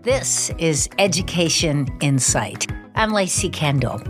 This is Education Insight. I'm Lacey Kendall.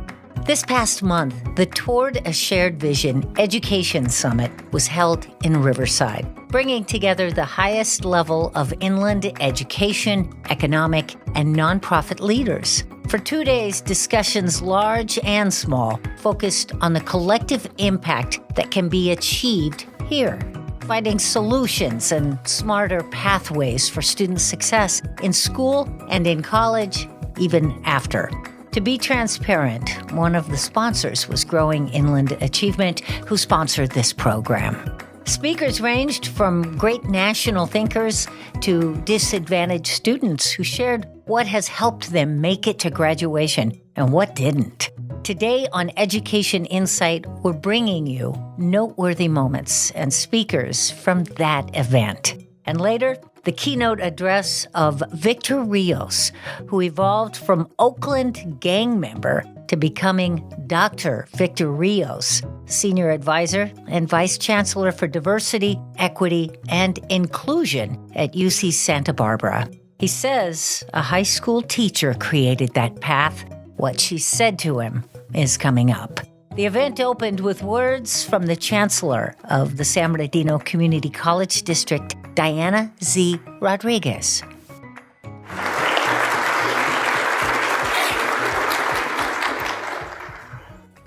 This past month, the Toward a Shared Vision Education Summit was held in Riverside, bringing together the highest level of inland education, economic, and nonprofit leaders. For 2 days, discussions large and small focused on the collective impact that can be achieved here, finding solutions and smarter pathways for student success in school and in college, even after. To be transparent, one of the sponsors was Growing Inland Achievement, who sponsored this program. Speakers ranged from great national thinkers to disadvantaged students who shared what has helped them make it to graduation and what didn't. Today on Education Insight, we're bringing you noteworthy moments and speakers from that event. And later, the keynote address of Victor Rios, who evolved from Oakland gang member to becoming Dr. Victor Rios, Senior Advisor and Vice Chancellor for Diversity, Equity, and Inclusion at UC Santa Barbara. He says a high school teacher created that path. What she said to him is coming up. The event opened with words from the Chancellor of the San Bernardino Community College District, Diana Z. Rodriguez.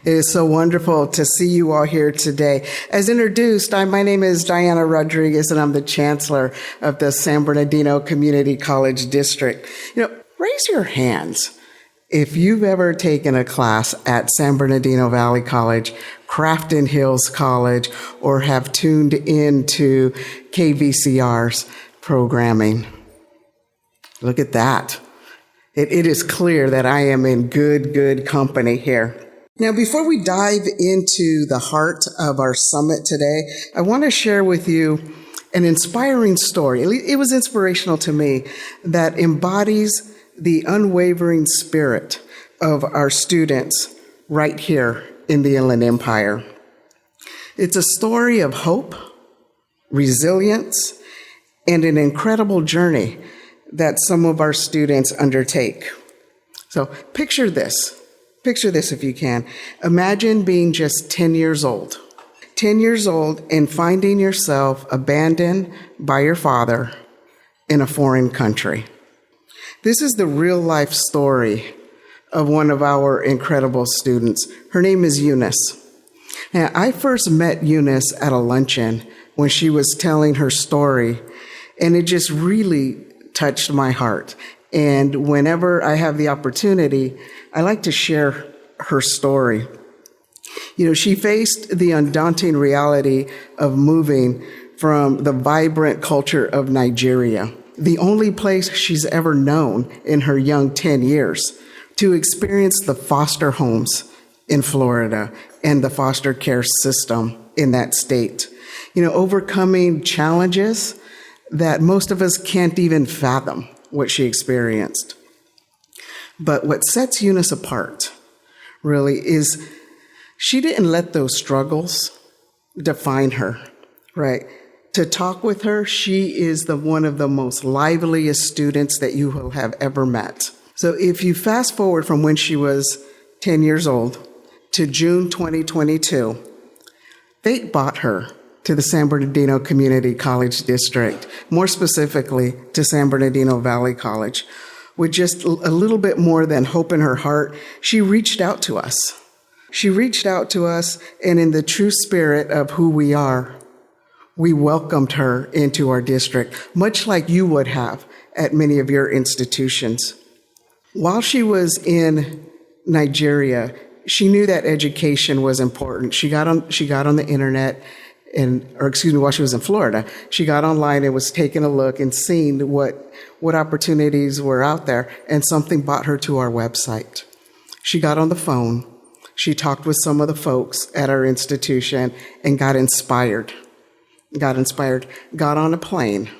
It is so wonderful to see you all here today. As introduced, my name is Diana Rodriguez, and I'm the Chancellor of the San Bernardino Community College District. Raise your hands if you've ever taken a class at San Bernardino Valley College, Crafton Hills College, or have tuned into KVCR's programming. Look at that. It is clear that I am in good company here. Now, before we dive into the heart of our summit today, I want to share with you an inspiring story. It was inspirational to me that embodies the unwavering spirit of our students right here in the Inland Empire. It's a story of hope, resilience, and an incredible journey that some of our students undertake. So picture this if you can. Imagine being just 10 years old. 10 years old and finding yourself abandoned by your father in a foreign country. This is the real life story of one of our incredible students. Her name is Eunice. Now, I first met Eunice at a luncheon when she was telling her story, and it just really touched my heart. And whenever I have the opportunity, I like to share her story. She faced the undaunting reality of moving from the vibrant culture of Nigeria, the only place she's ever known in her young 10 years, to experience the foster homes in Florida and the foster care system in that state. Overcoming challenges that most of us can't even fathom what she experienced. But what sets Eunice apart, really, is she didn't let those struggles define her, right? To talk with her, she is one of the most liveliest students that you will have ever met. So if you fast forward from when she was 10 years old to June 2022, fate brought her to the San Bernardino Community College District, more specifically to San Bernardino Valley College. With just a little bit more than hope in her heart, she reached out to us. And in the true spirit of who we are, we welcomed her into our district, much like you would have at many of your institutions. While she was in Nigeria, she knew that education was important. She got on the internet, while she was in Florida, she got online and was taking a look and seeing what opportunities were out there, and something brought her to our website. She got on the phone. She talked with some of the folks at our institution and got inspired, got on a plane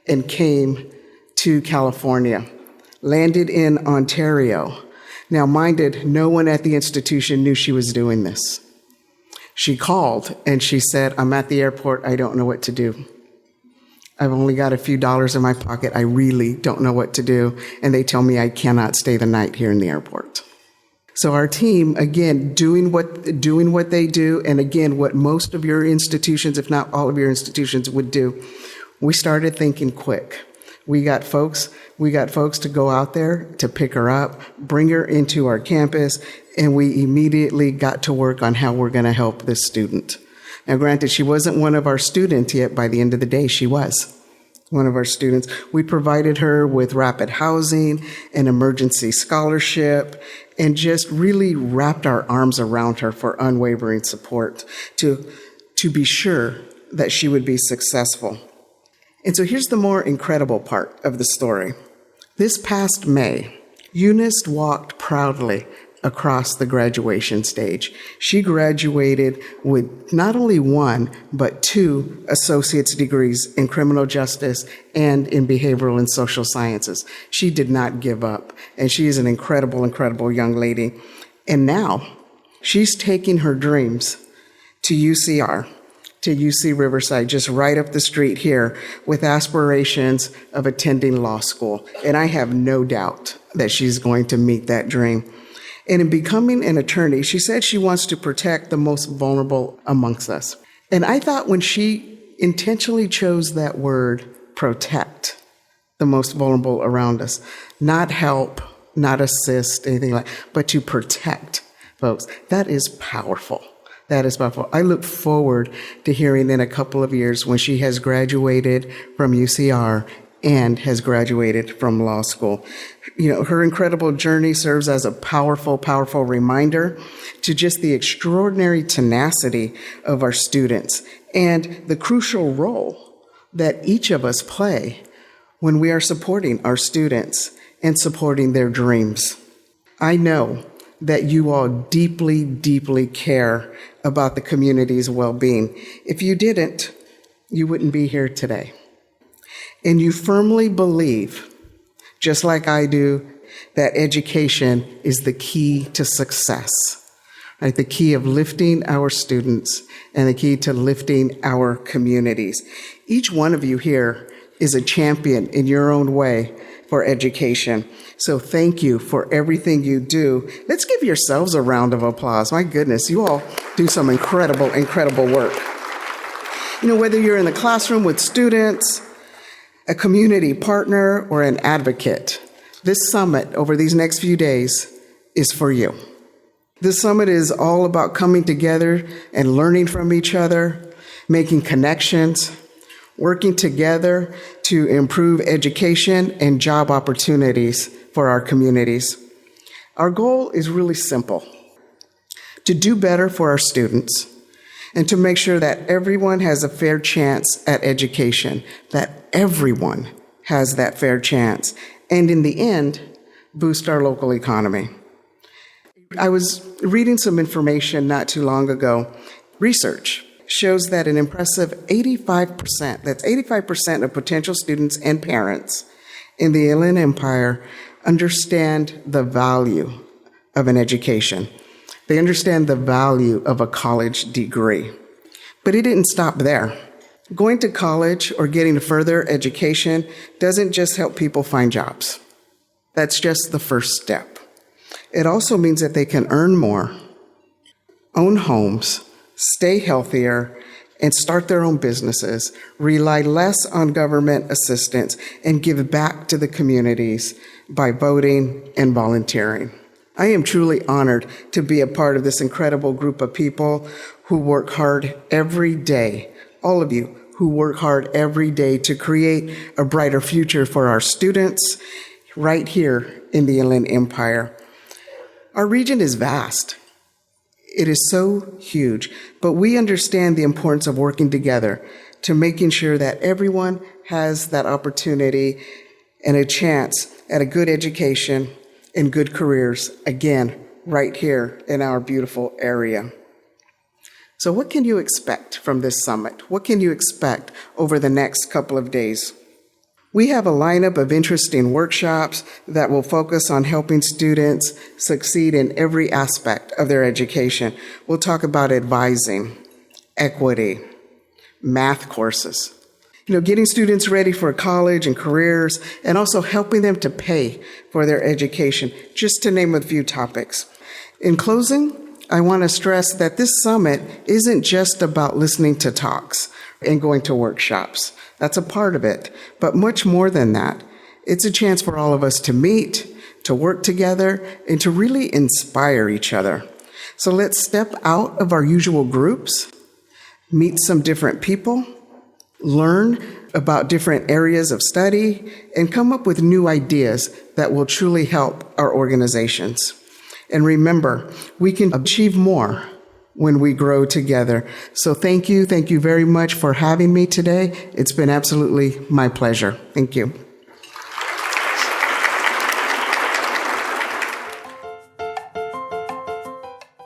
and came to California, landed in Ontario. Now, minded, no one at the institution knew she was doing this. She called and she said, "I'm at the airport. I don't know what to do." I've only got a few dollars in my pocket. I really don't know what to do. And they tell me I cannot stay the night here in the airport. So our team, again, doing what they do, and again, what most of your institutions, if not all of your institutions, would do, we started thinking quick. We got folks to go out there to pick her up, bring her into our campus, and we immediately got to work on how we're going to help this student. Now, granted, she wasn't one of our students yet. By the end of the day, she was one of our students. We provided her with rapid housing, an emergency scholarship, and just really wrapped our arms around her for unwavering support to be sure that she would be successful. And so here's the more incredible part of the story. This past May, Eunice walked proudly across the graduation stage. She graduated with not only one, but 2 associate's degrees in criminal justice and in behavioral and social sciences. She did not give up, and she is an incredible, incredible young lady. And now she's taking her dreams to UCR, to UC Riverside, just right up the street here, with aspirations of attending law school. And I have no doubt that she's going to meet that dream. And in becoming an attorney, she said she wants to protect the most vulnerable amongst us. And I thought when she intentionally chose that word, protect the most vulnerable around us, not help, not assist, anything like, but to protect folks, that is powerful. That is powerful. I look forward to hearing in a couple of years when she has graduated from UCR and has graduated from law school. You know, her incredible journey serves as a powerful, powerful reminder to just the extraordinary tenacity of our students and the crucial role that each of us play when we are supporting our students and supporting their dreams. I know that you all deeply, deeply care about the community's well-being. If you didn't, you wouldn't be here today. And you firmly believe, just like I do, that education is the key to success, right? The key of lifting our students and the key to lifting our communities. Each one of you here is a champion in your own way for education. So thank you for everything you do. Let's give yourselves a round of applause. My goodness, you all do some incredible, incredible work. You know, whether you're in the classroom with students, a community partner, or an advocate, this summit over these next few days is for you. This summit is all about coming together and learning from each other, making connections, working together to improve education and job opportunities for our communities. Our goal is really simple: to do better for our students and to make sure that everyone has a fair chance at education, that everyone has that fair chance, and in the end, boost our local economy. I was reading some information not too long ago. Research shows that an impressive 85%, that's 85% of potential students and parents in the Inland Empire understand the value of an education. They understand the value of a college degree. But it didn't stop there. Going to college or getting a further education doesn't just help people find jobs. That's just the first step. It also means that they can earn more, own homes, stay healthier, and start their own businesses, rely less on government assistance, and give back to the communities by voting and volunteering. I am truly honored to be a part of this incredible group of people who work hard every day, all of you who work hard every day to create a brighter future for our students right here in the Inland Empire. Our region is vast. It is so huge, but we understand the importance of working together to making sure that everyone has that opportunity and a chance at a good education and good careers, again, right here in our beautiful area. So what can you expect from this summit? What can you expect over the next couple of days? We have a lineup of interesting workshops that will focus on helping students succeed in every aspect of their education. We'll talk about advising, equity, math courses, Getting students ready for college and careers, and also helping them to pay for their education, just to name a few topics. In closing, I want to stress that this summit isn't just about listening to talks and going to workshops. That's a part of it, but much more than that. It's a chance for all of us to meet, to work together, and to really inspire each other. So let's step out of our usual groups, meet some different people, learn about different areas of study, and come up with new ideas that will truly help our organizations. And remember, we can achieve more when we grow together. So thank you very much for having me today. It's been absolutely my pleasure. Thank you.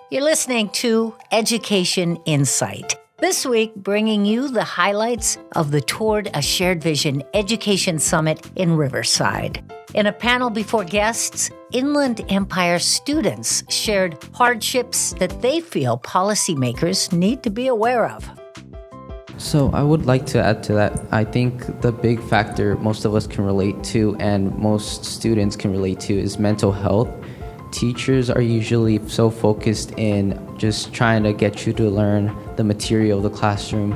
You're listening to Education Insight. This week, bringing you the highlights of the Toward a Shared Vision Education Summit in Riverside. In a panel before guests, Inland Empire students shared hardships that they feel policymakers need to be aware of. So I would like to add to that. I think the big factor most of us can relate to and most students can relate to is mental health. Teachers are usually so focused in just trying to get you to learn the material of the classroom,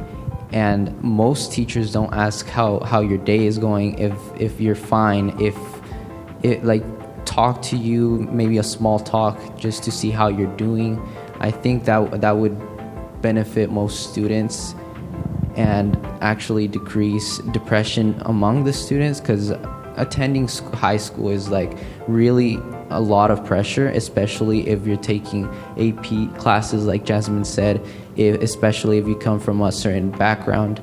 and most teachers don't ask how your day is going, if you're fine, if it talk to you, maybe a small talk just to see how you're doing. I think that would benefit most students and actually decrease depression among the students, because attending high school is really a lot of pressure, especially if you're taking AP classes, like Jasmine said, especially if you come from a certain background.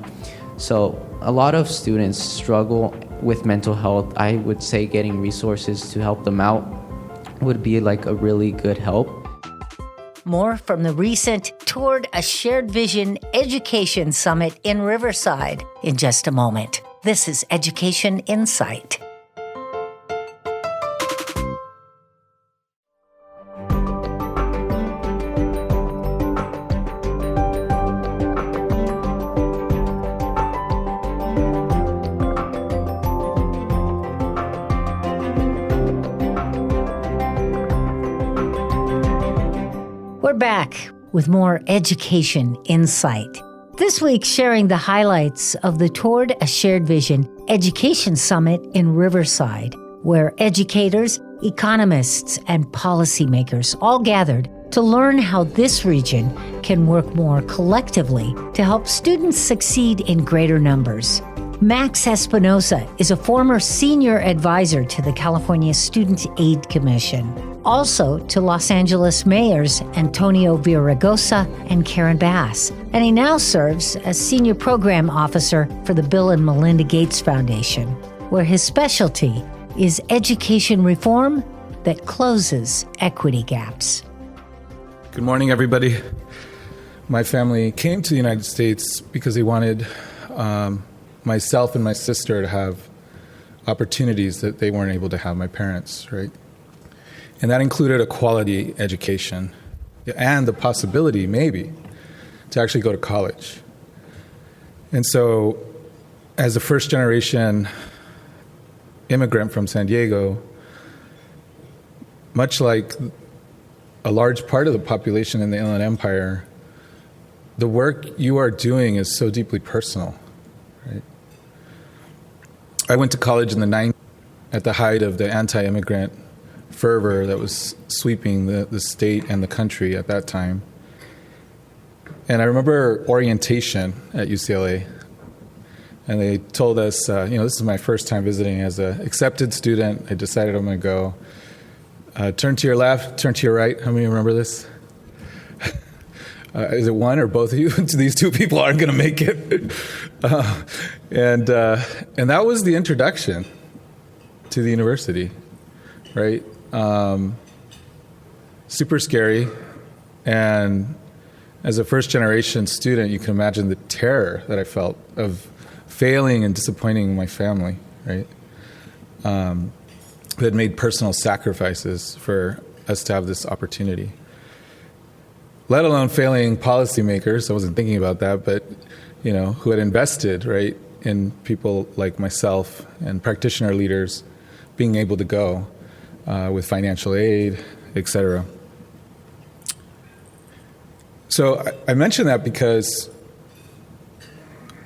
So a lot of students struggle with mental health. I would say getting resources to help them out would be a really good help. More from the recent Toward a Shared Vision Education Summit in Riverside in just a moment. This is Education Insight. We're back with more Education Insight. This week, sharing the highlights of the Toward a Shared Vision Education Summit in Riverside, where educators, economists, and policymakers all gathered to learn how this region can work more collectively to help students succeed in greater numbers. Max Espinosa is a former senior advisor to the California Student Aid Commission, also to Los Angeles mayors Antonio Villaraigosa and Karen Bass, and he now serves as senior program officer for the Bill and Melinda Gates Foundation, where his specialty is education reform that closes equity gaps. Good morning, everybody. My family came to the United States because they wanted myself and my sister to have opportunities that they weren't able to have, my parents, right? And that included a quality education and the possibility, maybe, to actually go to college. And so, as a first-generation immigrant from San Diego, much like a large part of the population in the Inland Empire, the work you are doing is so deeply personal, right? I went to college in the 90s at the height of the anti-immigrant fervor that was sweeping the state and the country at that time. And I remember orientation at UCLA, and they told us, this is my first time visiting as an accepted student. I decided I'm going to go. Turn to your left, turn to your right. How many remember this? Is it one or both of you? These two people aren't going to make it. And that was the introduction to the university, right? Super scary. And as a first-generation student, you can imagine the terror that I felt of failing and disappointing my family, right? Who had made personal sacrifices for us to have this opportunity. Let alone failing policymakers. I wasn't thinking about that, but who had invested, right, in people like myself and practitioner leaders being able to go with financial aid, et cetera. So I mention that because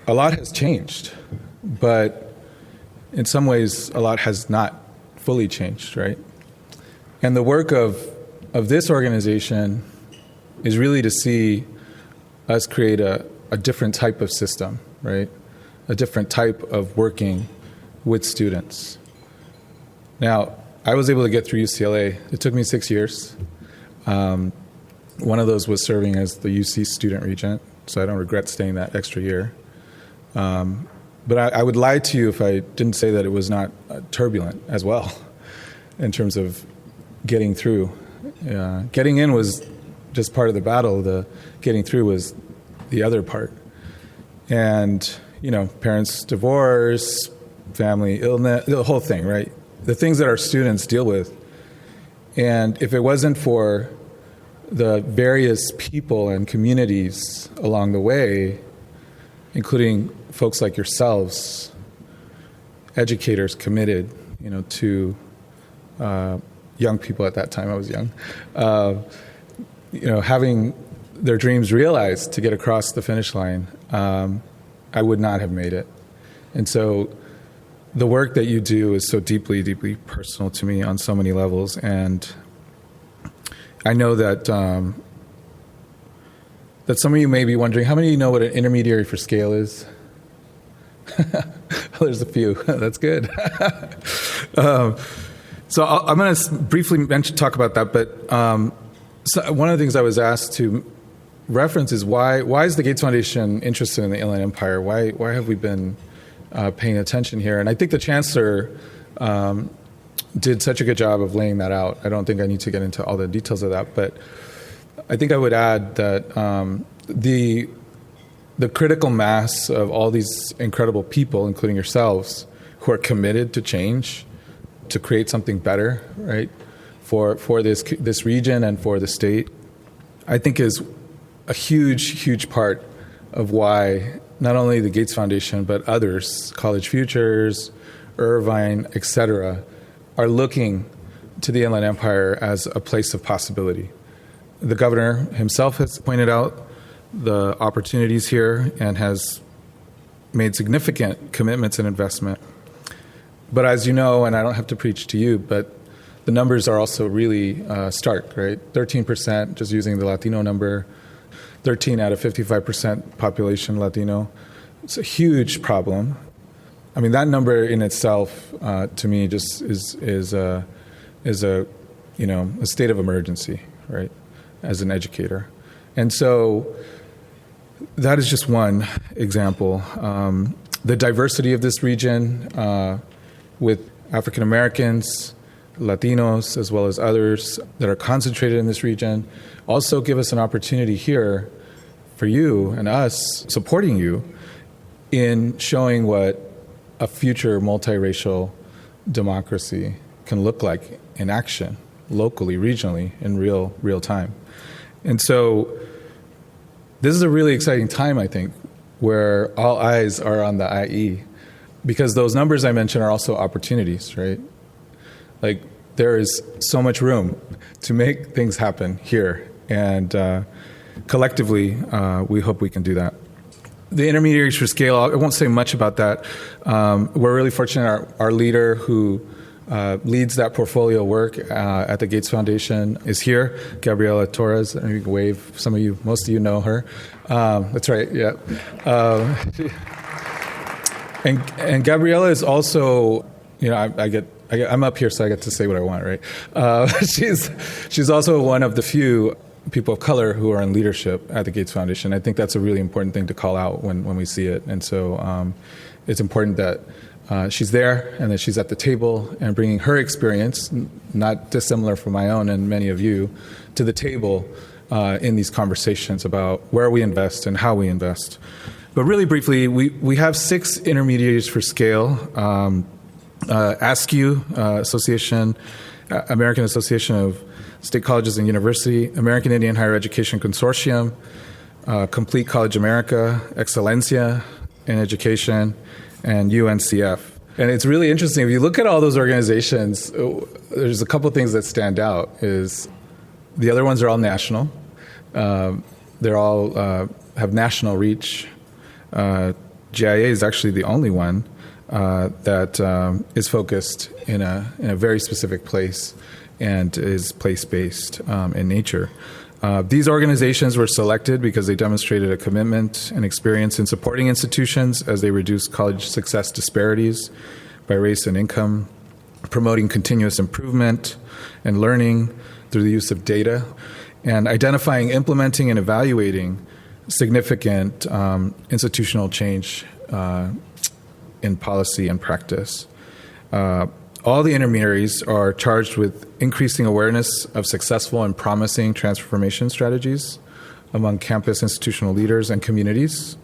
a lot has changed, but in some ways a lot has not fully changed, right? And the work of this organization is really to see us create a different type of system, right? A different type of working with students. Now, I was able to get through UCLA. It took me 6 years. One of those was serving as the UC student regent, so I don't regret staying that extra year. But I would lie to you if I didn't say that it was not turbulent as well in terms of getting through. Getting in was just part of the battle. The getting through was the other part. And, parents' divorce, family illness, the whole thing, right? The things that our students deal with. And if it wasn't for the various people and communities along the way, including folks like yourselves, educators committed, to young people at that time. I was young, having their dreams realized to get across the finish line, I would not have made it. And so the work that you do is so deeply, deeply personal to me on so many levels. And I know that that some of you may be wondering, how many of you know what an intermediary for scale is? There's a few. That's good. So I'm going to briefly talk about that. But so one of the things I was asked to reference is why is the Gates Foundation interested in the Inland Empire? Why have we been paying attention here? And I think the Chancellor did such a good job of laying that out. I don't think I need to get into all the details of that, but I think I would add that the critical mass of all these incredible people, including yourselves, who are committed to change, to create something better, right, for this region and for the state, I think is a huge, huge part of why not only the Gates Foundation, but others, College Futures, Irvine, et cetera, are looking to the Inland Empire as a place of possibility. The governor himself has pointed out the opportunities here and has made significant commitments and investment. But as you know, and I don't have to preach to you, but the numbers are also really stark, right? 13%, just using the Latino number, 13 out of 55% population Latino. It's a huge problem. I mean, that number in itself, to me, just is a state of emergency, right? As an educator, and so that is just one example. The diversity of this region, with African Americans, Latinos, as well as others that are concentrated in this region, also give us an opportunity here for you and us supporting you in showing what a future multiracial democracy can look like in action, locally, regionally, in real time. And so this is a really exciting time, I think, where all eyes are on the IE, because those numbers I mentioned are also opportunities, right? Like, there is so much room to make things happen here, and collectively, we hope we can do that. The intermediaries for scale, I won't say much about that. We're really fortunate our leader who leads that portfolio work at the Gates Foundation is here, Gabriela Torres. And you can wave. Some of you, most of you know her. That's right, yeah. And Gabriela is also, I'm up here, so I get to say what I want, right? She's also one of the few people of color who are in leadership at the Gates Foundation. I think that's a really important thing to call out when we see it. And so it's important that she's there and that she's at the table and bringing her experience, not dissimilar from my own and many of you, to the table in these conversations about where we invest and how we invest. But really briefly, we have 6 intermediaries for scale. ASCU Association, American Association of State Colleges and University, American Indian Higher Education Consortium, Complete College America, Excelencia, in Education, and UNCF. And it's really interesting. If you look at all those organizations, there's a couple things that stand out. Is the other ones are all national. They're all have national reach. GIA is actually the only one that is focused in a very specific place and is place-based in nature. These organizations were selected because they demonstrated a commitment and experience in supporting institutions as they reduce college success disparities by race and income, promoting continuous improvement and learning through the use of data, and identifying, implementing, and evaluating significant institutional change in policy and practice. All the intermediaries are charged with increasing awareness of successful and promising transformation strategies among campus institutional leaders and communities,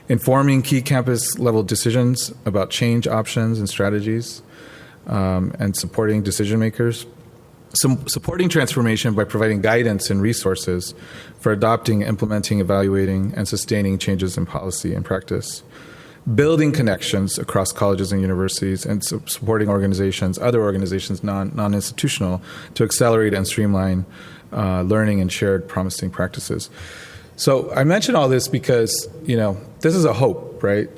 informing key campus-level decisions about change options and strategies, and supporting decision-makers, supporting transformation by providing guidance and resources for adopting, implementing, evaluating, and sustaining changes in policy and practice, building connections across colleges and universities, and supporting organizations, other organizations, non-institutional, to accelerate and streamline learning and shared promising practices. So I mention all this because, this is a hope, right?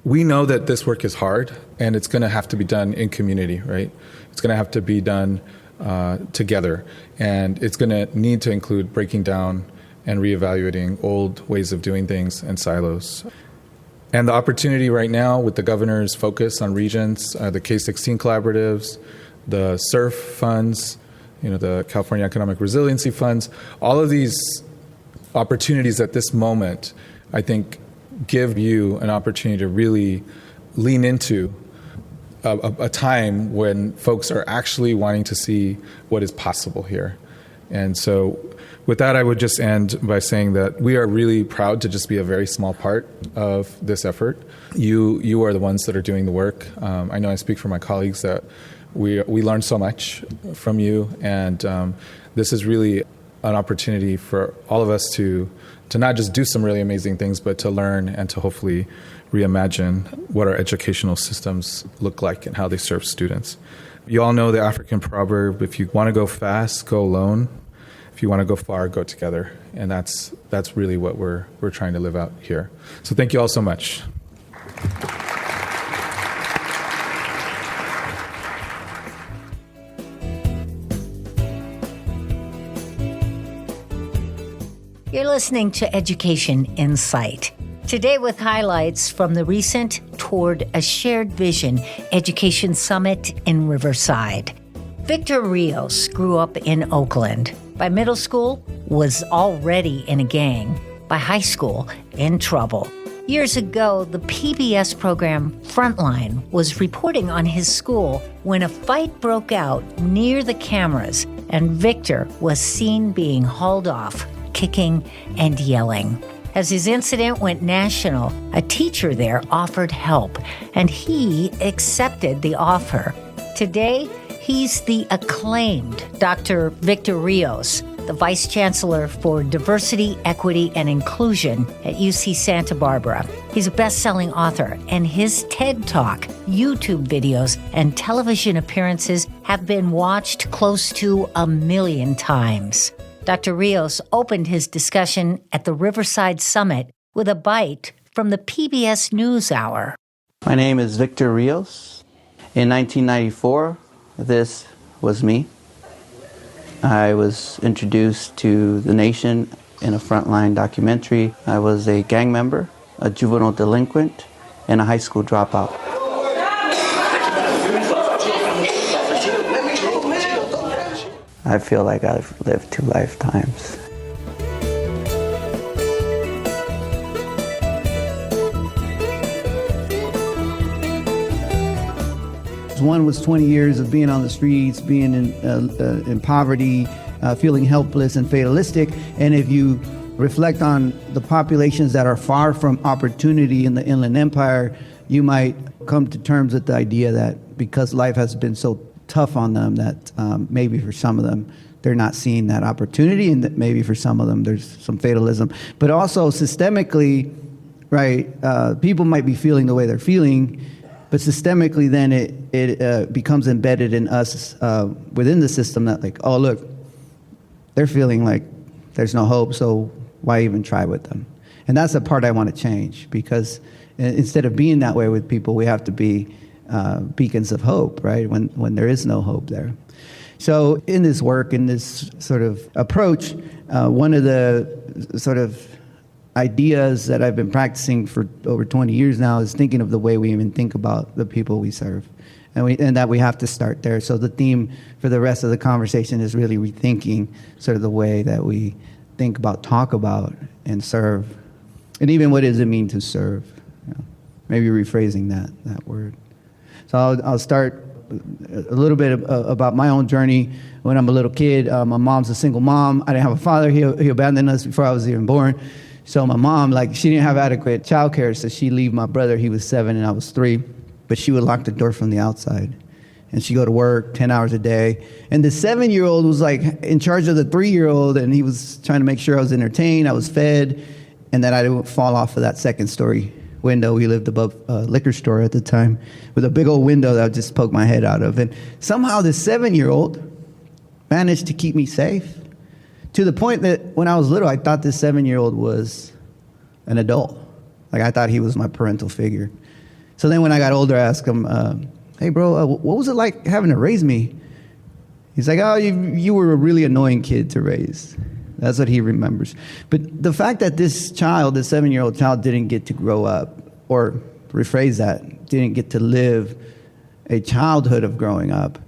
We know that this work is hard, and it's going to have to be done in community, right? It's going to have to be done together, and it's going to need to include breaking down and reevaluating old ways of doing things and silos. And the opportunity right now with the governor's focus on regions, the K-16 collaboratives, the SURF funds, the California Economic Resiliency funds, all of these opportunities at this moment, I think, give you an opportunity to really lean into a time when folks are actually wanting to see what is possible here. And so with that, I would just end by saying that we are really proud to just be a very small part of this effort. You are the ones that are doing the work. I know I speak for my colleagues that we learn so much from you, and this is really an opportunity for all of us to not just do some really amazing things, but to learn and to hopefully reimagine what our educational systems look like and how they serve students. You all know the African proverb, if you want to go fast, go alone. If you want to go far, go together. And that's really what we're trying to live out here. So thank you all so much. You're listening to Education Insight. Today with highlights from the recent Toward a Shared Vision Education Summit in Riverside. Victor Rios grew up in Oakland. By middle school, was already in a gang. By high school, in trouble. Years ago, the PBS program Frontline was reporting on his school when a fight broke out near the cameras and Victor was seen being hauled off, kicking and yelling. As his incident went national, a teacher there offered help, and he accepted the offer. Today, he's the acclaimed Dr. Victor Rios, the Vice Chancellor for Diversity, Equity, and Inclusion at UC Santa Barbara. He's a best-selling author, and his TED Talk, YouTube videos, and television appearances have been watched close to 1 million times. Dr. Rios opened his discussion at the Riverside Summit with a bite from the PBS NewsHour. My name is Victor Rios. In 1994, this was me. I was introduced to the nation in a Frontline documentary. I was a gang member, a juvenile delinquent, and a high school dropout. I feel like I've lived 2 lifetimes. One was 20 years of being on the streets, being in poverty, feeling helpless and fatalistic. And if you reflect on the populations that are far from opportunity in the Inland Empire, you might come to terms with the idea that because life has been so tough on them that maybe for some of them they're not seeing that opportunity, and that maybe for some of them there's some fatalism. But also systemically, right? People might be feeling the way they're feeling, but systemically then it becomes embedded in us within the system that like, oh, look, they're feeling like there's no hope, so why even try with them? And that's the part I want to change, because instead of being that way with people, we have to be beacons of hope, right? When there is no hope there. So in this work, in this sort of approach, one of the sort of ideas that I've been practicing for over 20 years now is thinking of the way we even think about the people we serve. And that we have to start there. So the theme for the rest of the conversation is really rethinking sort of the way that we think about, talk about, and serve. And even what does it mean to serve? You know, maybe rephrasing that word. So I'll start a little bit about my own journey when I'm a little kid. My mom's a single mom. I didn't have a father. He abandoned us before I was even born. So my mom, she didn't have adequate childcare, so she'd leave my brother. He was 7 and I was 3. But she would lock the door from the outside. And she'd go to work 10 hours a day. And the 7-year-old was in charge of the 3-year-old, and he was trying to make sure I was entertained, I was fed, and that I didn't fall off of that second story window. We lived above a liquor store at the time with a big old window that I would just poke my head out of. And somehow this 7-year-old managed to keep me safe, to the point that when I was little, I thought this 7-year-old was an adult. I thought he was my parental figure. So then when I got older, I asked him, hey, bro, what was it like having to raise me? He's like, oh, you were a really annoying kid to raise. That's what he remembers. But the fact that this 7-year-old child didn't get to grow up, or rephrase that, didn't get to live a childhood of growing up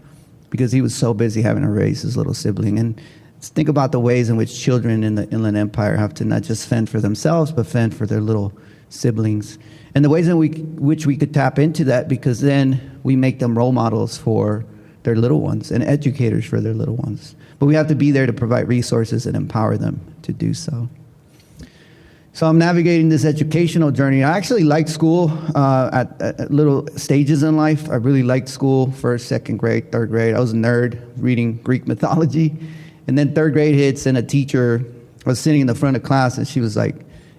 because he was so busy having to raise his little sibling. And think about the ways in which children in the Inland Empire have to not just fend for themselves, but fend for their little siblings. And the ways in which we could tap into that, because then we make them role models for their little ones and educators for their little ones. But we have to be there to provide resources and empower them to do so. So I'm navigating this educational journey. I actually liked school at little stages in life. I really liked school, 1st, 2nd grade, 3rd grade. I was a nerd reading Greek mythology. And then 3rd grade hits, and a teacher was sitting in the front of class, and she was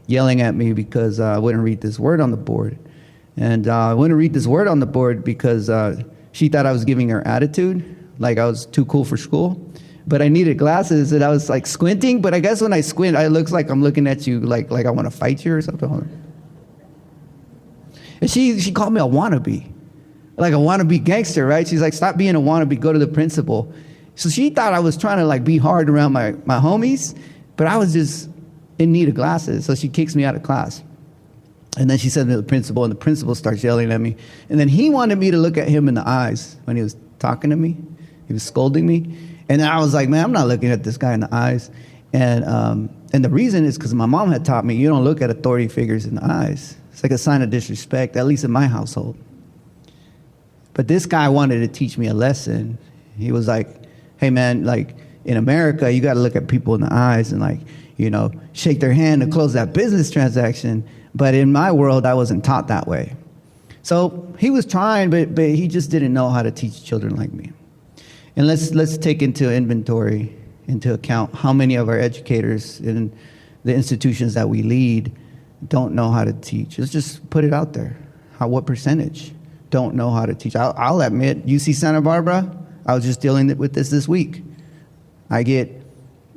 yelling at me because I wouldn't read this word on the board. And I wouldn't read this word on the board because she thought I was giving her attitude, like I was too cool for school. But I needed glasses, and I was squinting. But I guess when I squint, it looks like I'm looking at you like I want to fight you or something. And she called me a wannabe, like a wannabe gangster, right? She's like, stop being a wannabe, go to the principal. So she thought I was trying to be hard around my homies, but I was just in need of glasses. So she kicks me out of class. And then she said to the principal, and the principal starts yelling at me. And then he wanted me to look at him in the eyes when he was talking to me. He was scolding me. And then I was like, man, I'm not looking at this guy in the eyes. And the reason is because my mom had taught me you don't look at authority figures in the eyes. It's like a sign of disrespect, at least in my household. But this guy wanted to teach me a lesson. He was like, hey, man, in America, you got to look at people in the eyes and shake their hand to close that business transaction. But in my world, I wasn't taught that way. So he was trying, but he just didn't know how to teach children like me. And let's take into account how many of our educators in the institutions that we lead don't know how to teach. Let's just put it out there. What percentage don't know how to teach? I'll admit, UC Santa Barbara, I was just dealing with this week. I get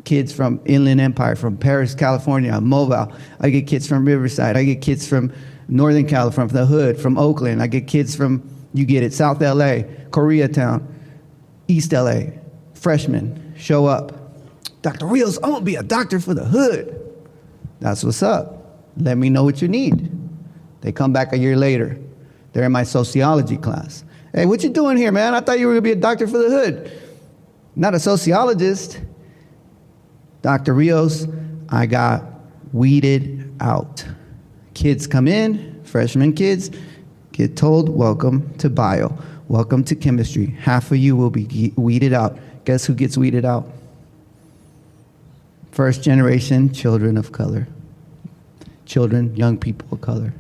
kids from Inland Empire, from Paris, California, Mobile. I get kids from Riverside. I get kids from Northern California, from the hood, from Oakland. I get kids from, you get it, South LA, Koreatown, East LA. Freshmen show up. Dr. Rios, I'm gonna be a doctor for the hood. That's what's up. Let me know what you need. They come back a year later. They're in my sociology class. Hey, what you doing here, man? I thought you were gonna be a doctor for the hood. Not a sociologist. Dr. Rios, I got weeded out. Kids come in, freshman kids, get told, welcome to bio, welcome to chemistry. Half of you will be weeded out. Guess who gets weeded out? First generation children of color. Children, young people of color.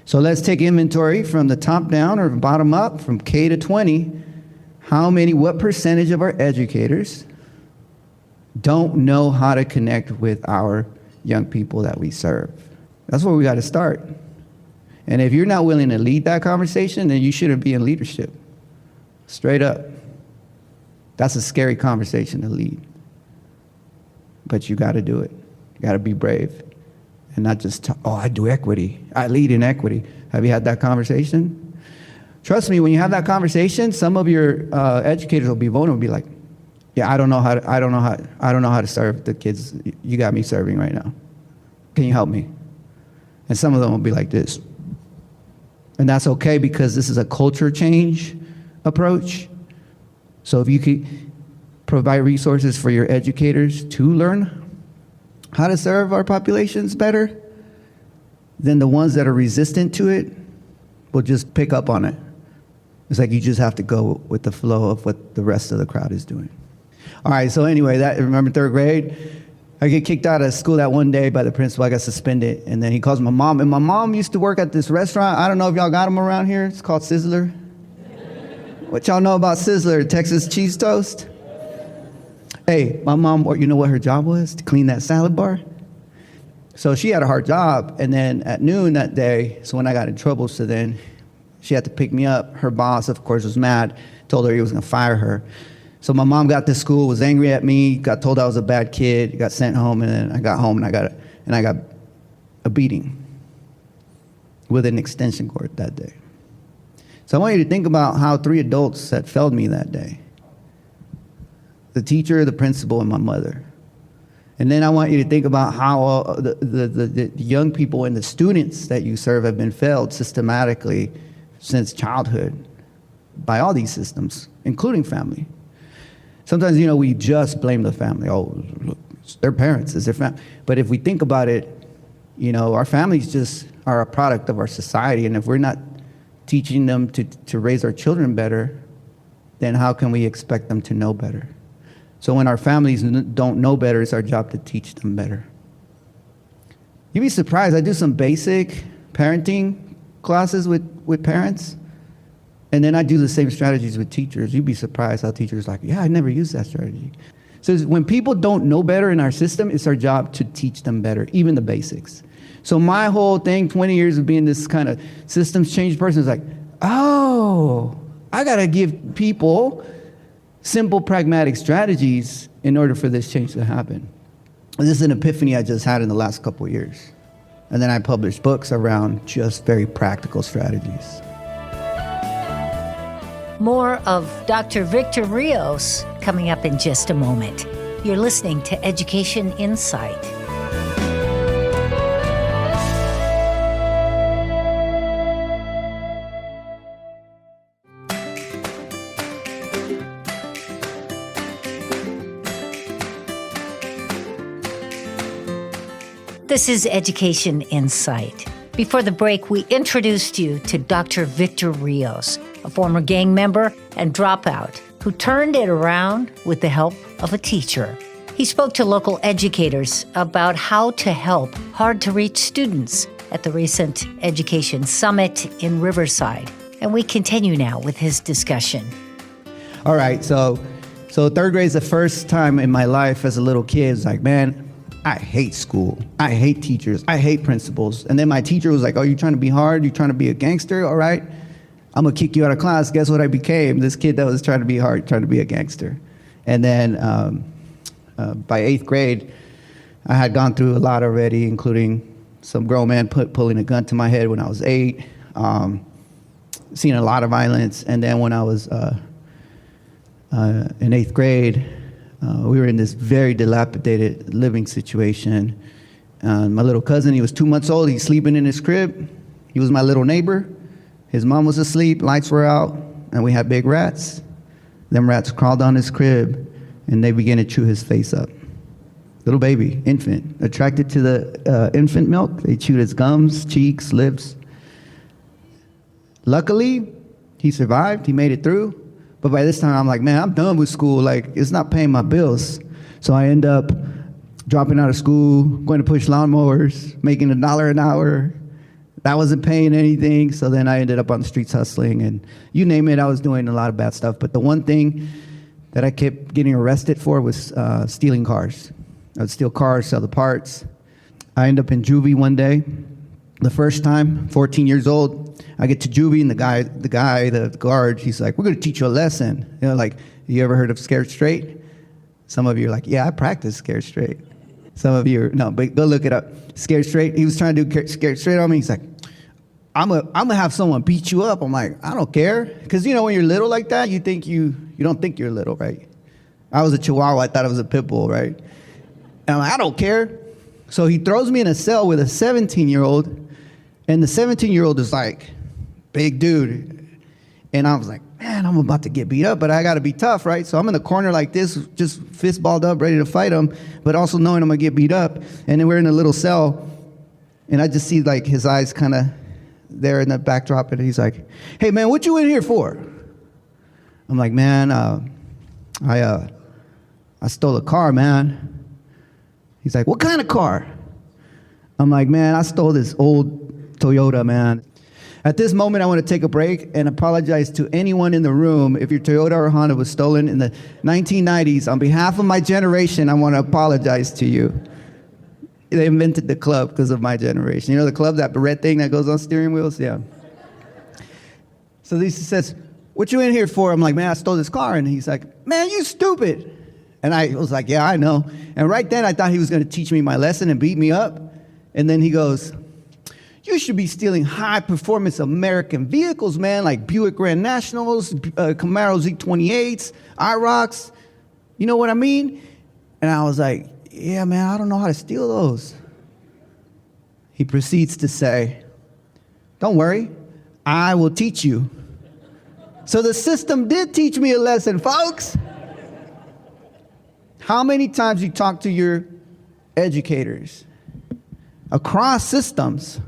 So let's take inventory from the top down or bottom up, from K to 20. What percentage of our educators don't know how to connect with our young people that we serve? That's where we got to start. And if you're not willing to lead that conversation, then you shouldn't be in leadership. Straight up. That's a scary conversation to lead. But you got to do it. You got to be brave. And not just, I do equity. I lead in equity. Have you had that conversation? Trust me, when you have that conversation, some of your educators will be vulnerable, be like, yeah, I don't know how to serve the kids you got me serving right now. Can you help me? And some of them will be like this. And that's okay, because this is a culture change approach. So if you could provide resources for your educators to learn how to serve our populations better, then the ones that are resistant to it will just pick up on it. It's like you just have to go with the flow of what the rest of the crowd is doing. All right, so anyway, remember third grade? I get kicked out of school that one day by the principal. I got suspended, and then he calls my mom. And my mom used to work at this restaurant. I don't know if y'all got them around here. It's called Sizzler. What y'all know about Sizzler, Texas cheese toast? Hey, my mom, you know what her job was? To clean that salad bar. So she had a hard job, and then at noon that day, so when I got in trouble, so then she had to pick me up. Her boss, of course, was mad, told her he was going to fire her. So my mom got to school, was angry at me, got told I was a bad kid, got sent home, and then I got home and I got a beating with an extension cord that day. So I want you to think about how 3 adults that failed me that day. The teacher, the principal, and my mother. And then I want you to think about how the young people and the students that you serve have been failed systematically since childhood by all these systems, including family. Sometimes, we just blame the family. Oh, look, it's their parents, it's their family. But if we think about it, our families just are a product of our society. And if we're not teaching them to raise our children better, then how can we expect them to know better? So when our families don't know better, it's our job to teach them better. You'd be surprised. I do some basic parenting classes with parents, and then I do the same strategies with teachers. You'd be surprised how teachers are like, yeah, I never used that strategy. So when people don't know better in our system, it's our job to teach them better, even the basics. So my whole thing, 20 years of being this kind of systems change person, is like, I got to give people simple, pragmatic strategies in order for this change to happen. And this is an epiphany I just had in the last couple of years. And then I published books around just very practical strategies. More of Dr. Victor Rios coming up in just a moment. You're listening to Education Insight. This is Education Insight. Before the break, we introduced you to Dr. Victor Rios, a former gang member and dropout who turned it around with the help of a teacher. He spoke to local educators about how to help hard-to-reach students at the recent Education Summit in Riverside. And we continue now with his discussion. All right, so third grade is the first time in my life as a little kid. It's like, man, I hate school. I hate teachers. I hate principals. And then my teacher was like, oh, you trying to be hard? You trying to be a gangster? All right, I'm going to kick you out of class. Guess what I became? This kid that was trying to be hard, trying to be a gangster. And then by 8th grade, I had gone through a lot already, including some grown man pulling a gun to my head when I was 8, seen a lot of violence. And then when I was in 8th grade, we were in this very dilapidated living situation. My little cousin, he was 2 months old. He's sleeping in his crib. He was my little neighbor. His mom was asleep. Lights were out. And we had big rats. Them rats crawled on his crib, and they began to chew his face up. Little baby, infant, attracted to the infant milk. They chewed his gums, cheeks, lips. Luckily, he survived. He made it through. But by this time, I'm like, man, I'm done with school. Like, it's not paying my bills. So I end up dropping out of school, going to push lawnmowers, making $1 an hour. That wasn't paying anything. So then I ended up on the streets hustling. And you name it, I was doing a lot of bad stuff. But the one thing that I kept getting arrested for was stealing cars. I would steal cars, sell the parts. I ended up in juvie one day. The first time, 14 years old, I get to juvie, and the guard, he's like, we're going to teach you a lesson. You know, like, you ever heard of Scared Straight? Some of you are like, yeah, I practiced Scared Straight. Some of you are, no, but go look it up. Scared Straight. He was trying to do Scared Straight on me. He's like, I'm gonna have someone beat you up. I'm like, I don't care. Because, you know, when you're little like that, you don't think you're little, right? I was a Chihuahua. I thought I was a pit bull, right? And I'm like, I don't care. So he throws me in a cell with a 17-year-old. And the 17-year-old is like, big dude. And I was like, man, I'm about to get beat up, but I got to be tough, right? So I'm in the corner like this, just fist balled up, ready to fight him, but also knowing I'm going to get beat up. And then we're in a little cell, and I just see like his eyes kind of there in the backdrop, and he's like, hey, man, what you in here for? I'm like, man, I stole a car, man. He's like, what kind of car? I'm like, man, I stole this old Toyota, man. At this moment, I want to take a break and apologize to anyone in the room if your Toyota or Honda was stolen in the 1990s. On behalf of my generation, I want to apologize to you. They invented the club because of my generation. You know the club, that red thing that goes on steering wheels? Yeah. So he says, what you in here for? I'm like, man, I stole this car. And he's like, man, you stupid. And I was like, yeah, I know. And right then, I thought he was going to teach me my lesson and beat me up. And then he goes, you should be stealing high-performance American vehicles, man, like Buick Grand Nationals, Camaro Z28s, IROCs. You know what I mean? And I was like, yeah, man, I don't know how to steal those. He proceeds to say, don't worry, I will teach you. So the system did teach me a lesson, folks. How many times you talk to your educators across systems,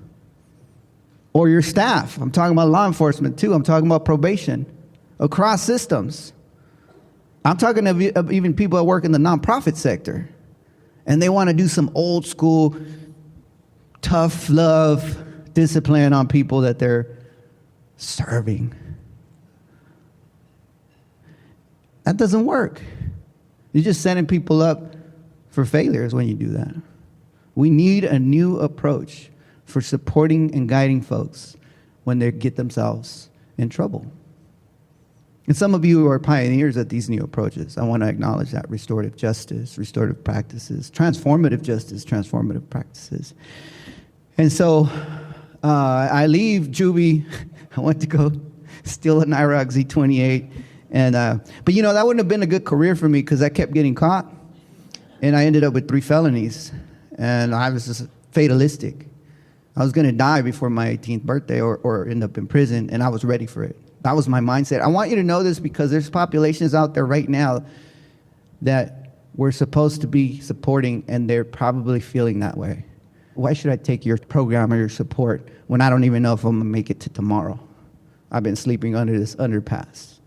or your staff? I'm talking about law enforcement too. I'm talking about probation, across systems. I'm talking of even people that work in the nonprofit sector, and they want to do some old school, tough love discipline on people that they're serving. That doesn't work. You're just setting people up for failures when you do that. We need a new approach for supporting and guiding folks when they get themselves in trouble. And some of you are pioneers at these new approaches. I want to acknowledge that. Restorative justice, restorative practices, transformative justice, transformative practices. And so I leave juvie. I went to go steal an IROC Z28. But you know, that wouldn't have been a good career for me because I kept getting caught. And I ended up with 3 felonies. And I was just fatalistic. I was going to die before my 18th birthday or end up in prison, and I was ready for it. That was my mindset. I want you to know this because there's populations out there right now that we're supposed to be supporting, and they're probably feeling that way. Why should I take your program or your support when I don't even know if I'm going to make it to tomorrow? I've been sleeping under this underpass,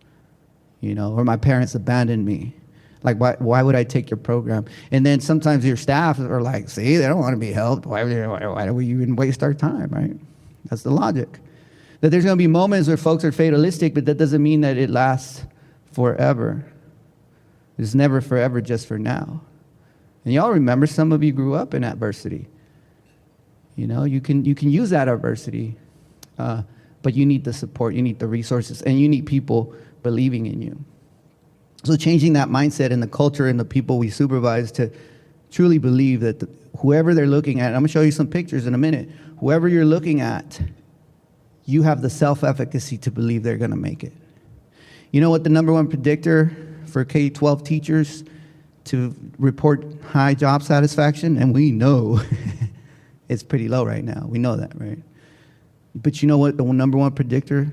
you know, or my parents abandoned me. Like, why would I take your program? And then sometimes your staff are like, see, they don't want to be helped. Why do we even waste our time, right? That's the logic. That there's going to be moments where folks are fatalistic, but that doesn't mean that it lasts forever. It's never forever, just for now. And y'all remember, some of you grew up in adversity. You know, you can use that adversity, but you need the support, you need the resources, and you need people believing in you. So changing that mindset and the culture and the people we supervise to truly believe that whoever they're looking at, I'm going to show you some pictures in a minute, whoever you're looking at, you have the self-efficacy to believe they're going to make it. You know what the number one predictor for K-12 teachers to report high job satisfaction? And we know it's pretty low right now. We know that, right? But you know what the number one predictor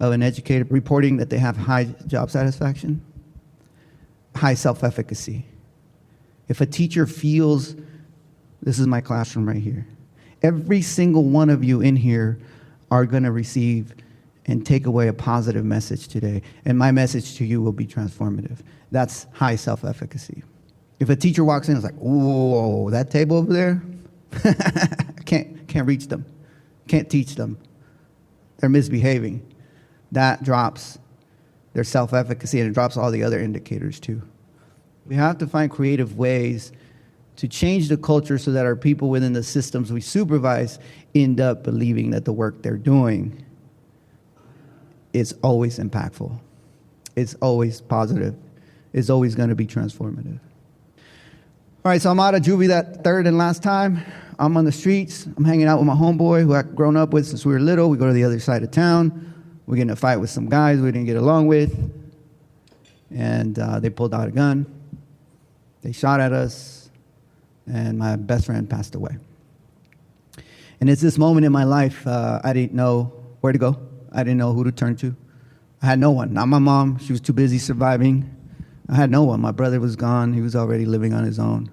of an educator reporting that they have high job satisfaction? High self-efficacy. If a teacher feels, this is my classroom right here, every single one of you in here are going to receive and take away a positive message today, and my message to you will be transformative. That's high self-efficacy. If a teacher walks in and is like, whoa, that table over there, can't reach them, can't teach them, they're misbehaving, that drops their self-efficacy, and it drops all the other indicators too. We have to find creative ways to change the culture so that our people within the systems we supervise end up believing that the work they're doing is always impactful. It's always positive. It's always going to be transformative. All right, so I'm out of juvie that third and last time. I'm on the streets. I'm hanging out with my homeboy who I've grown up with since we were little. We go to the other side of town. We get in a fight with some guys we didn't get along with. And they pulled out a gun. They shot at us. And my best friend passed away. And it's this moment in my life, I didn't know where to go. I didn't know who to turn to. I had no one. Not my mom. She was too busy surviving. I had no one. My brother was gone. He was already living on his own.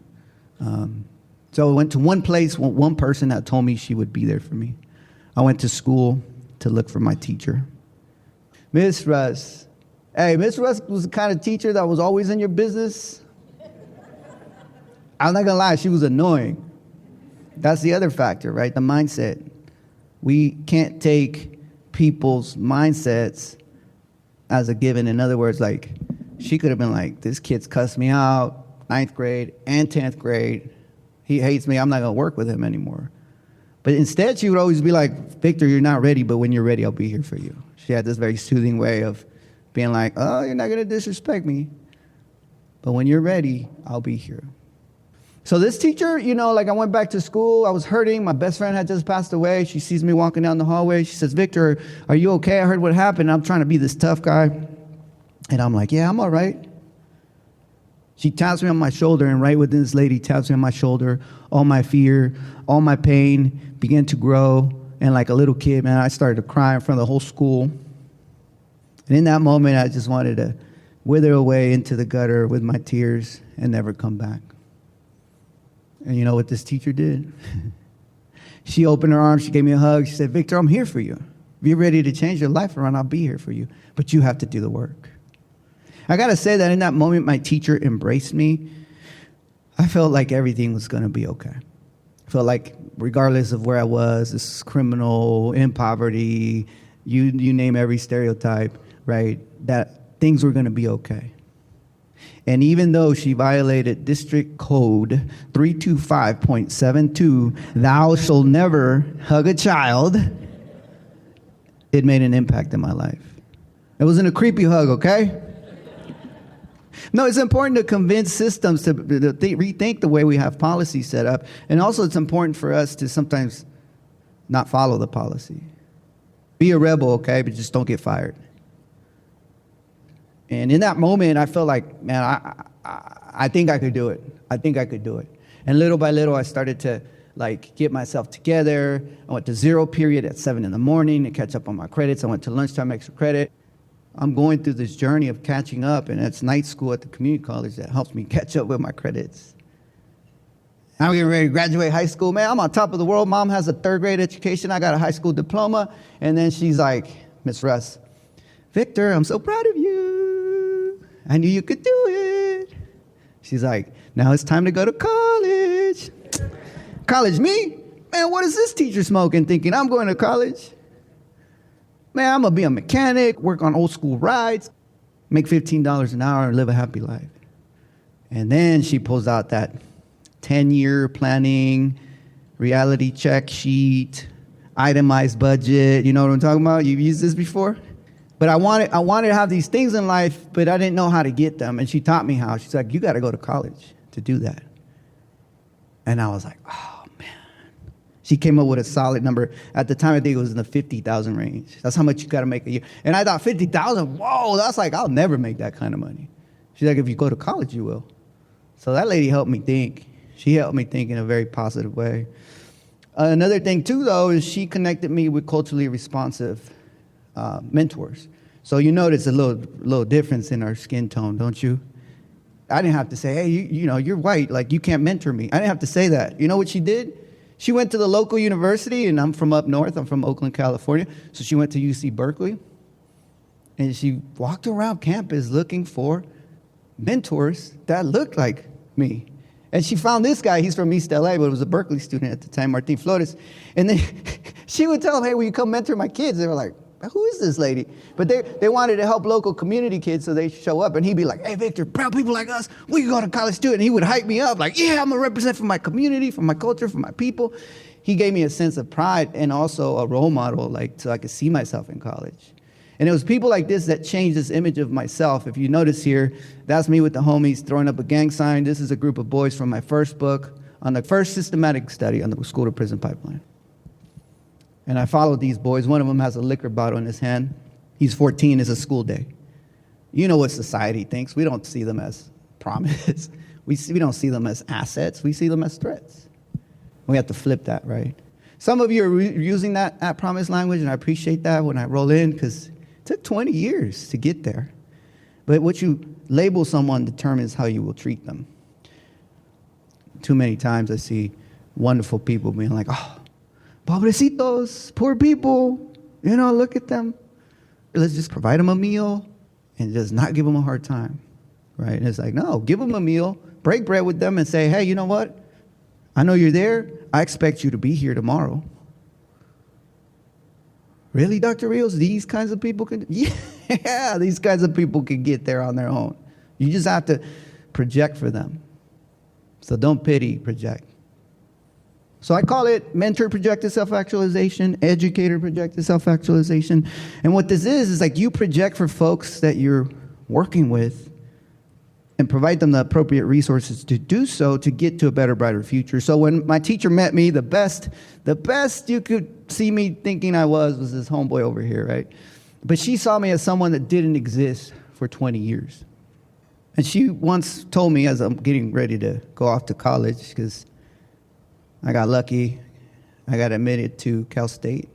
So I went to one place, one person that told me she would be there for me. I went to school to look for my teacher. Miss Russ. Hey, Miss Russ was the kind of teacher that was always in your business. I'm not going to lie, she was annoying. That's the other factor, right? The mindset. We can't take people's mindsets as a given. In other words, like, she could have been like, this kid's cussed me out, 9th grade and 10th grade. He hates me. I'm not going to work with him anymore. But instead, she would always be like, Victor, you're not ready, but when you're ready, I'll be here for you. She had this very soothing way of being like, oh, you're not going to disrespect me. But when you're ready, I'll be here. So this teacher, like I went back to school. I was hurting. My best friend had just passed away. She sees me walking down the hallway. She says, Victor, are you okay? I heard what happened. I'm trying to be this tough guy. And I'm like, yeah, I'm all right. She taps me on my shoulder, and right within this lady taps me on my shoulder, all my fear, all my pain began to grow. And like a little kid, man, I started to cry in front of the whole school. And in that moment, I just wanted to wither away into the gutter with my tears and never come back. And you know what this teacher did? She opened her arms, she gave me a hug. She said, Victor, I'm here for you. If you're ready to change your life around, I'll be here for you. But you have to do the work. I got to say that in that moment, my teacher embraced me. I felt like everything was going to be okay. I felt like regardless of where I was, this criminal, in poverty, you name every stereotype, right, that things were going to be okay. And even though she violated District Code 325.72, thou shalt never hug a child, it made an impact in my life. It wasn't a creepy hug, okay? No, it's important to convince systems to rethink the way we have policy set up. And also it's important for us to sometimes not follow the policy. Be a rebel, okay, but just don't get fired. And in that moment, I felt like, man, I think I could do it. I think I could do it. And little by little, I started to get myself together. I went to zero period at 7 in the morning to catch up on my credits. I went to lunchtime extra credit. I'm going through this journey of catching up, and it's night school at the community college that helps me catch up with my credits. I'm getting ready to graduate high school. Man, I'm on top of the world. Mom has a 3rd grade education. I got a high school diploma. And then she's like, Miss Russ, Victor, I'm so proud of you. I knew you could do it. She's like, now it's time to go to college. College, me? Man, what is this teacher smoking thinking I'm going to college? Man, I'm going to be a mechanic, work on old school rides, make $15 an hour and live a happy life. And then she pulls out that 10-year planning, reality check sheet, itemized budget. You know what I'm talking about? You've used this before? But I wanted to have these things in life, but I didn't know how to get them. And she taught me how. She's like, you got to go to college to do that. And I was like, oh, man. She came up with a solid number. At the time, I think it was in the 50,000 range. That's how much you got to make a year. And I thought 50,000, whoa, that's like, I'll never make that kind of money. She's like, if you go to college, you will. So that lady helped me think. She helped me think in a very positive way. Another thing, too, though, is she connected me with culturally responsive mentors. So you notice a little difference in our skin tone, don't you? I didn't have to say, hey, you're white, like you can't mentor me. I didn't have to say that. You know what she did? She went to the local university, and I'm from up north. I'm from Oakland, California. So she went to UC Berkeley, and she walked around campus looking for mentors that looked like me. And she found this guy. He's from East LA, but was a Berkeley student at the time, Martin Flores. And then she would tell him, hey, will you come mentor my kids? They were like, who is this lady? But they wanted to help local community kids, so they show up, and he'd be like, hey, Victor, proud people like us, we can go to college too. And he would hype me up like, yeah, I'm going to represent for my community, for my culture, for my people. He gave me a sense of pride and also a role model, like, so I could see myself in college. And it was people like this that changed this image of myself. If you notice here, that's me with the homies throwing up a gang sign. This is a group of boys from my first book on the first systematic study on the school-to-prison pipeline. And I followed these boys. One of them has a liquor bottle in his hand. He's 14, it's a school day. You know what society thinks. We don't see them as promise. We don't see them as assets. We see them as threats. We have to flip that, right? Some of you are using that at promise language, and I appreciate that when I roll in, because it took 20 years to get there. But what you label someone determines how you will treat them. Too many times I see wonderful people being like, oh, pobrecitos, poor people, look at them. Let's just provide them a meal and just not give them a hard time, right? And it's like, no, give them a meal, break bread with them and say, hey, you know what? I know you're there. I expect you to be here tomorrow. Really, Dr. Rios? These kinds of people can? Yeah, these kinds of people can get there on their own. You just have to project for them. So don't pity, project. So I call it mentor projected self-actualization, educator projected self-actualization. And what this is like you project for folks that you're working with and provide them the appropriate resources to do so to get to a better, brighter future. So when my teacher met me, the best you could see me thinking I was this homeboy over here, right? But she saw me as someone that didn't exist for 20 years. And she once told me as I'm getting ready to go off to college, because I got lucky. I got admitted to Cal State.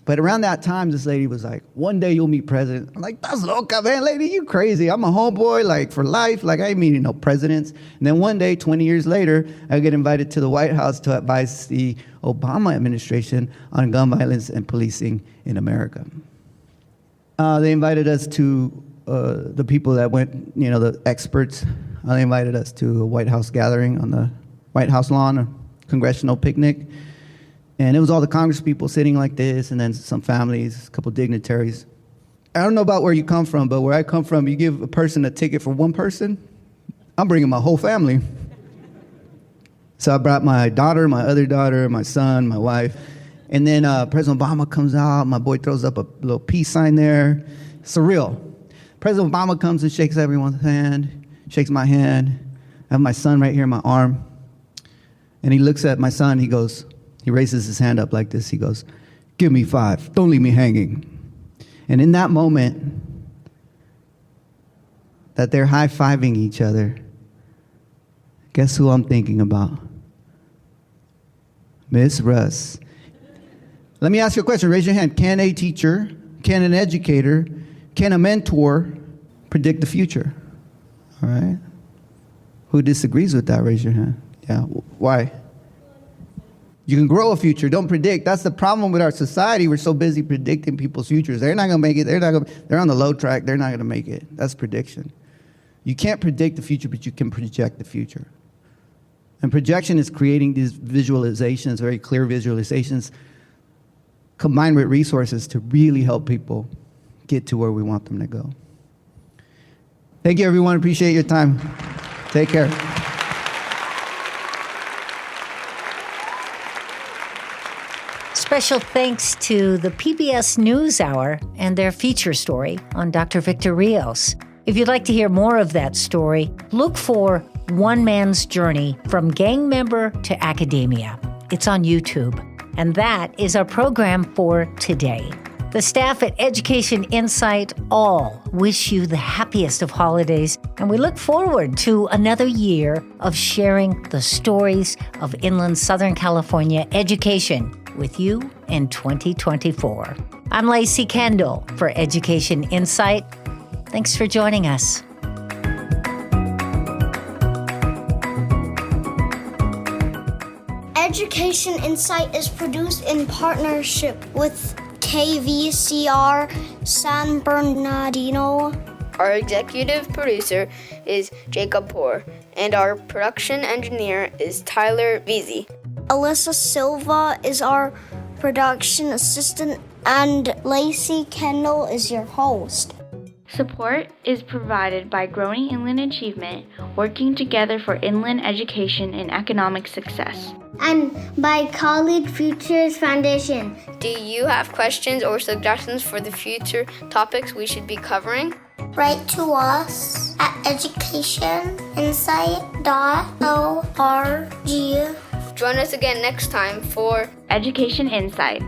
But around that time, this lady was like, one day you'll meet president. I'm like, that's loca, man, lady, you crazy. I'm a homeboy, like, for life. Like, I ain't meeting no presidents. And then one day, 20 years later, I get invited to the White House to advise the Obama administration on gun violence and policing in America. They invited us to, the people that went, the experts, they invited us to a White House gathering on the White House lawn, a congressional picnic. And it was all the Congress people sitting like this, and then some families, a couple dignitaries. I don't know about where you come from, but where I come from, you give a person a ticket for one person, I'm bringing my whole family. So I brought my daughter, my other daughter, my son, my wife. And then President Obama comes out. My boy throws up a little peace sign there. Surreal. President Obama comes and shakes everyone's hand, shakes my hand. I have my son right here in my arm. And he looks at my son, he raises his hand up like this. He goes, give me 5. Don't leave me hanging. And in that moment that they're high-fiving each other, guess who I'm thinking about? Miss Russ. Let me ask you a question. Raise your hand. Can a teacher, can an educator, can a mentor predict the future? All right. Who disagrees with that? Raise your hand. Yeah. Why? You can grow a future, don't predict. That's the problem with our society. We're so busy predicting people's futures. They're not going to make it. They're on the low track. They're not going to make it. That's prediction. You can't predict the future, but you can project the future. And projection is creating these visualizations, very clear visualizations, combined with resources to really help people get to where we want them to go. Thank you, everyone. Appreciate your time. Take care. Special thanks to the PBS NewsHour and their feature story on Dr. Victor Rios. If you'd like to hear more of that story, look for One Man's Journey from Gang Member to Academia. It's on YouTube. And that is our program for today. The staff at Education Insight all wish you the happiest of holidays, and we look forward to another year of sharing the stories of inland Southern California education with you in 2024. I'm Lacey Kendall for Education Insight. Thanks for joining us. Education Insight is produced in partnership with KVCR San Bernardino. Our executive producer is Jacob Poor, and our production engineer is Tyler Veazey. Alyssa Silva is our production assistant. and Lacey Kendall is your host. Support is provided by Growing Inland Achievement, working together for inland education and economic success. And by College Futures Foundation. Do you have questions or suggestions for the future topics we should be covering? Write to us at educationinsight.org. Join us again next time for Education Insight.